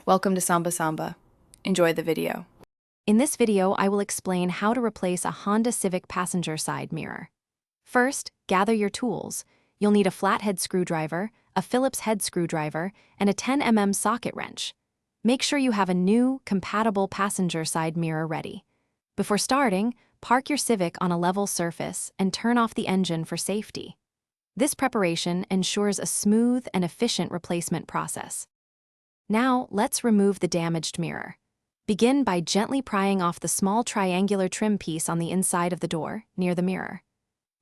Welcome to Samba Samba. Enjoy the video. In this video, I will explain how to replace a Honda Civic passenger side mirror. First, gather your tools. You'll need a flathead screwdriver, a Phillips head screwdriver, and a 10 mm socket wrench. Make sure you have a new, compatible passenger side mirror ready. Before starting, park your Civic on a level surface and turn off the engine for safety. This preparation ensures a smooth and efficient replacement process. Now, let's remove the damaged mirror. Begin by gently prying off the small triangular trim piece on the inside of the door, near the mirror.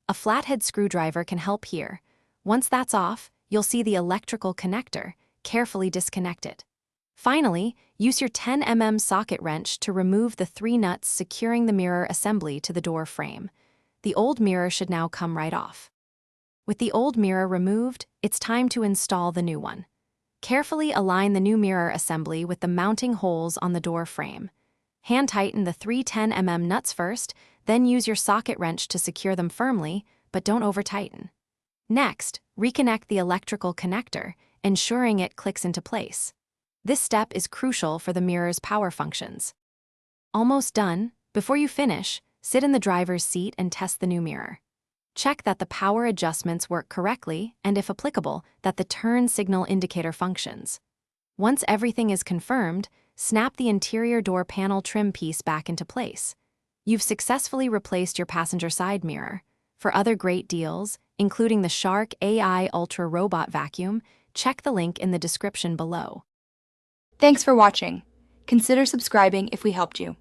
A flathead screwdriver can help here. Once that's off, you'll see the electrical connector. Carefully disconnect it. Finally, use your 10 mm socket wrench to remove the 3 nuts securing the mirror assembly to the door frame. The old mirror should now come right off. With the old mirror removed, it's time to install the new one. Carefully align the new mirror assembly with the mounting holes on the door frame. Hand tighten the 3 10 mm nuts first, then use your socket wrench to secure them firmly, but don't over-tighten. Next, reconnect the electrical connector, ensuring it clicks into place. This step is crucial for the mirror's power functions. Almost done. Before you finish, sit in the driver's seat and test the new mirror. Check that the power adjustments work correctly and, if applicable, that the turn signal indicator functions. Once everything is confirmed, snap the interior door panel trim piece back into place. You've successfully replaced your passenger side mirror. For other great deals, including the Shark AI Ultra Robot Vacuum, check the link in the description below. Thanks for watching. Consider subscribing if we helped you.